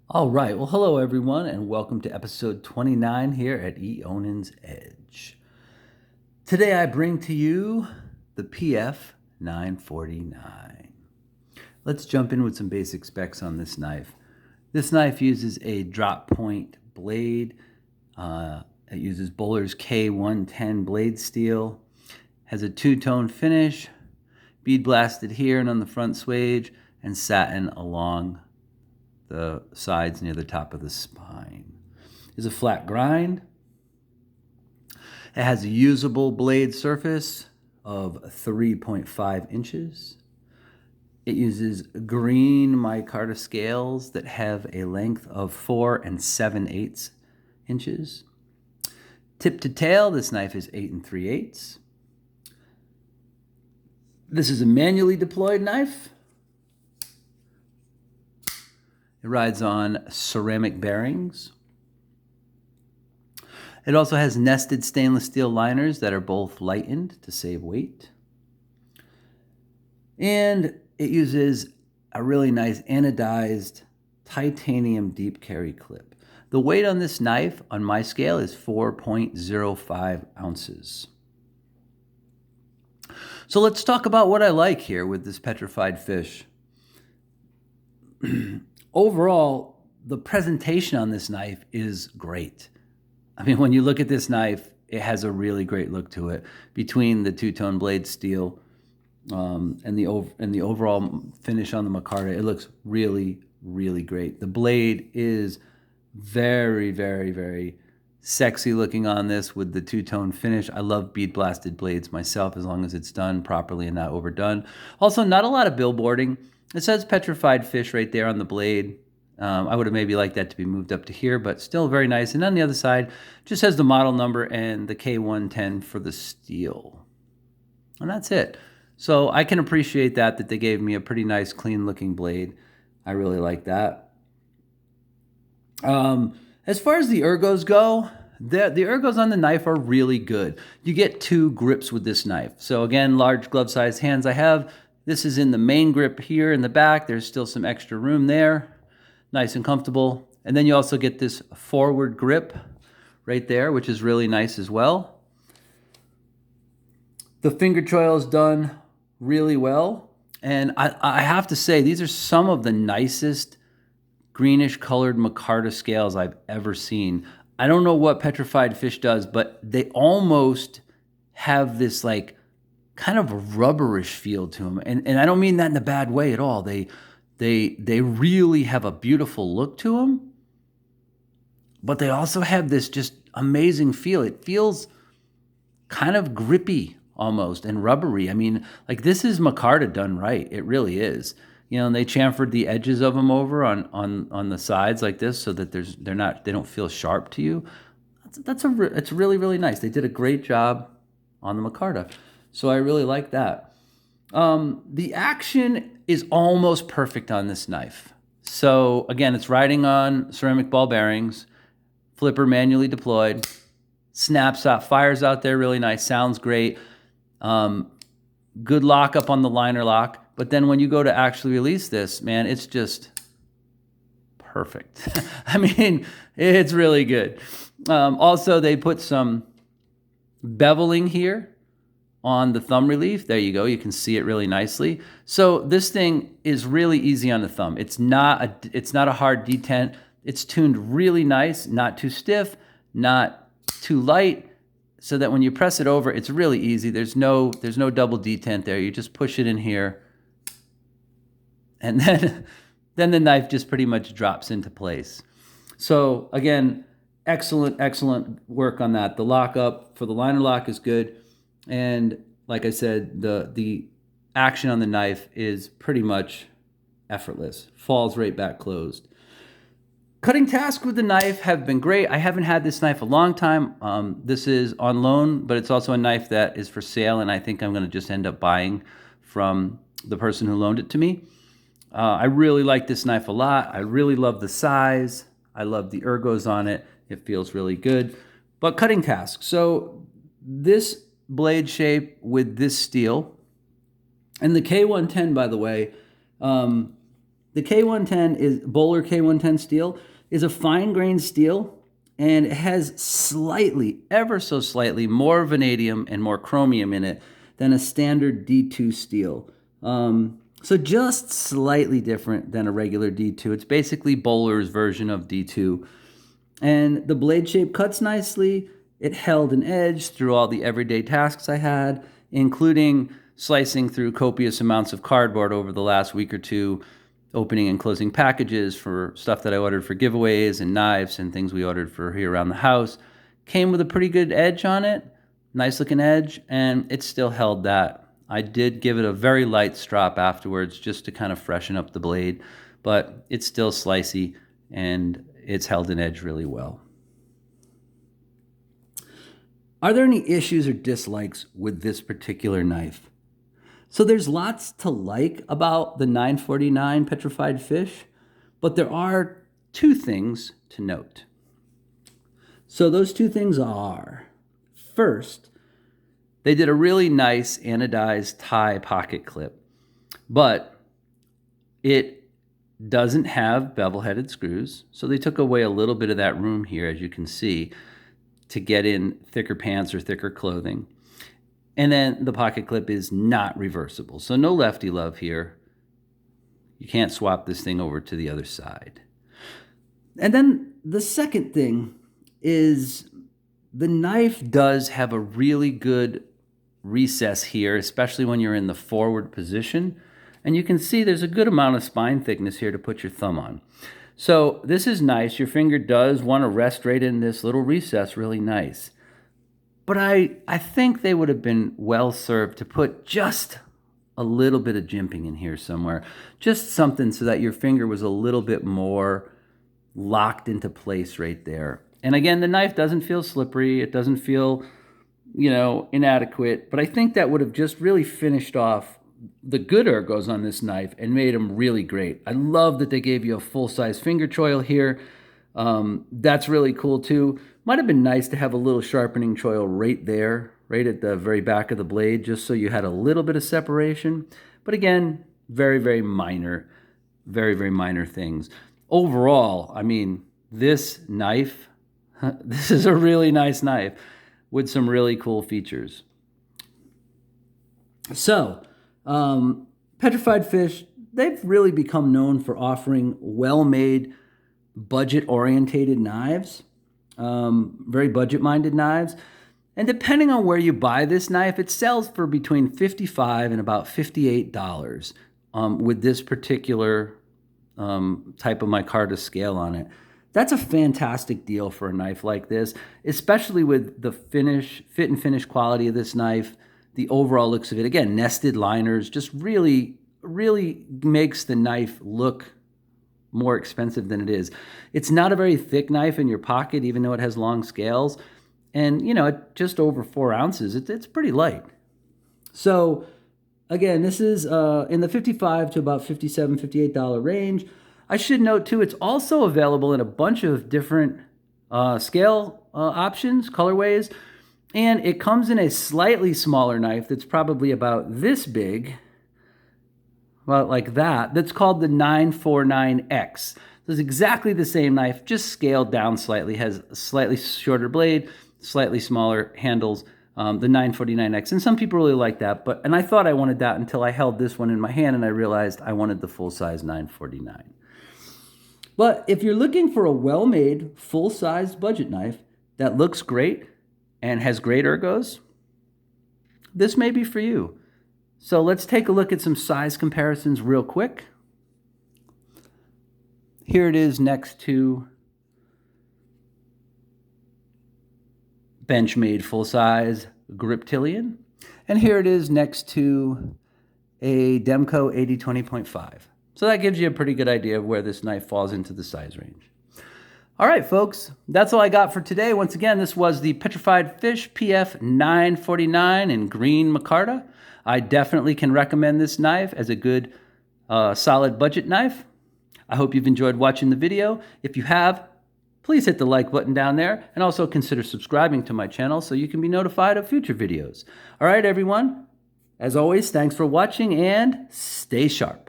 All right. Well, hello, everyone, and welcome to episode 29 here at Eonan's Edge. Today, I bring to you the PF949. Let's jump in with some basic specs on this knife. This knife uses a drop point blade. It uses Bowler's K110 blade steel. Has a two-tone finish, bead blasted here and on the front swage, and satin along the sides near the top of the spine. Is a flat grind. It has a usable blade surface of 3.5 inches. It uses green micarta scales that have a length of 4 7/8 inches. Tip to tail, this knife is 8 3/8. This is a manually deployed knife. It rides on ceramic bearings. It also has nested stainless steel liners that are both lightened to save weight. And it uses a really nice anodized titanium deep carry clip. The weight on this knife on my scale is 4.05 ounces. So let's talk about what I like here with this Petrified Fish. Overall, the presentation on this knife is great. I mean, when you look at this knife, it has a really great look to it. Between the two-tone blade steel and the overall finish on the micarta, it looks really, really great. The blade is very, very, very sexy looking on this with the two-tone finish. I love bead blasted blades myself as long as it's done properly and not overdone. Also, not a lot of billboarding. It says Petrified Fish right there on the blade. I would have maybe liked that to be moved up to here, but still very nice. And on the other side, just has the model number and the K110 for the steel. And that's it. So I can appreciate that they gave me a pretty nice, clean-looking blade. I really like that. As far as the ergos go, the ergos on the knife are really good. You get two grips with this knife. So again, large glove-sized hands I have. This is in the main grip here in the back. There's still some extra room there. Nice and comfortable. And then you also get this forward grip right there, which is really nice as well. The finger choil is done really well. And I have to say, these are some of the nicest greenish colored micarta scales I've ever seen. I don't know what Petrified Fish does, but they almost have this like kind of a rubberish feel to them. And I don't mean that in a bad way at all. They really have a beautiful look to them, but they also have this just amazing feel. It feels kind of grippy almost and rubbery. I mean, like this is micarta done right. It really is. You know, and they chamfered the edges of them over on the sides like this so that they don't feel sharp to you. It's really, really nice. They did a great job on the micarta. So I really like that. The action is almost perfect on this knife. So again, it's riding on ceramic ball bearings, flipper manually deployed, snaps out, fires out there really nice, sounds great. Good lock up on the liner lock. But then when you go to actually release this, man, it's just perfect. I mean, it's really good. Also, they put some beveling here on the thumb relief. There you go. You can see it really nicely. So this thing is really easy on the thumb. It's not a hard detent. It's tuned really nice, not too stiff, not too light, so that when you press it over, it's really easy. There's no double detent there. You just push it in here, and then the knife just pretty much drops into place. So again, excellent work on that. The lockup for the liner lock is good. And like I said, the action on the knife is pretty much effortless. Falls right back closed. Cutting tasks with the knife have been great. I haven't had this knife a long time. This is on loan, but it's also a knife that is for sale, and I think I'm going to just end up buying from the person who loaned it to me. I really like this knife a lot. I really love the size. I love the ergos on it. It feels really good. But cutting tasks. So this blade shape with this steel, and the K110, by the way, The K110 is Bowler K110 steel is a fine grained steel, and it has slightly, ever so slightly, more vanadium and more chromium in it than a standard D2 steel. So just slightly different than a regular D2. It's basically Bowler's version of D2. And the blade shape cuts nicely. It held an edge through all the everyday tasks I had, including slicing through copious amounts of cardboard over the last week or two, opening and closing packages for stuff that I ordered for giveaways and knives and things we ordered for here around the house. Came with a pretty good edge on it, nice looking edge, and it still held that. I did give it a very light strop afterwards just to kind of freshen up the blade, but it's still slicey and it's held an edge really well. Are there any issues or dislikes with this particular knife? So there's lots to like about the 949 Petrified Fish, but there are two things to note. So those two things are, first, they did a really nice anodized tie pocket clip, but it doesn't have bevel-headed screws, so they took away a little bit of that room here, as you can see, to get in thicker pants or thicker clothing. And then the pocket clip is not reversible, so no lefty love here. You can't swap this thing over to the other side. And then the second thing is the knife does have a really good recess here, especially when you're in the forward position. And you can see there's a good amount of spine thickness here to put your thumb on. So this is nice. Your finger does want to rest right in this little recess, really nice. But I think they would have been well served to put just a little bit of jimping in here somewhere. Just something so that your finger was a little bit more locked into place right there. And again, the knife doesn't feel slippery. It doesn't feel, inadequate. But I think that would have just really finished off the good ergos on this knife and made them really great. I love that they gave you a full-size finger choil here. That's really cool too. Might have been nice to have a little sharpening choil right there, right at the very back of the blade, just so you had a little bit of separation. But again, very, very minor things. Overall, I mean, this knife, this is a really nice knife with some really cool features. So, Petrified Fish, they've really become known for offering well-made, budget-orientated knives, very budget-minded knives. And depending on where you buy this knife, it sells for between $55 and about $58 with this particular type of micarta scale on it. That's a fantastic deal for a knife like this, especially with the fit and finish quality of this knife, the overall looks of it. Again, nested liners just really makes the knife look more expensive than it is. It's not a very thick knife in your pocket, even though it has long scales. And, at just over 4 ounces, it's pretty light. So, again, this is in the $55 to about $57, $58 range. I should note, too, it's also available in a bunch of different scale options, colorways. And it comes in a slightly smaller knife that's probably about this big, about like that, that's called the 949X. This is exactly the same knife, just scaled down slightly, has a slightly shorter blade, slightly smaller handles, the 949X. And some people really like that, and I thought I wanted that until I held this one in my hand and I realized I wanted the full-size 949. But if you're looking for a well-made, full-size budget knife that looks great and has great ergos, this may be for you. So let's take a look at some size comparisons real quick. Here it is next to Benchmade full-size Griptilian. And here it is next to a Demco 8020.5. So that gives you a pretty good idea of where this knife falls into the size range. All right, folks, that's all I got for today. Once again, this was the Petrified Fish PF949 in green micarta. I definitely can recommend this knife as a good, solid budget knife. I hope you've enjoyed watching the video. If you have, please hit the like button down there and also consider subscribing to my channel so you can be notified of future videos. All right, everyone. As always, thanks for watching and stay sharp.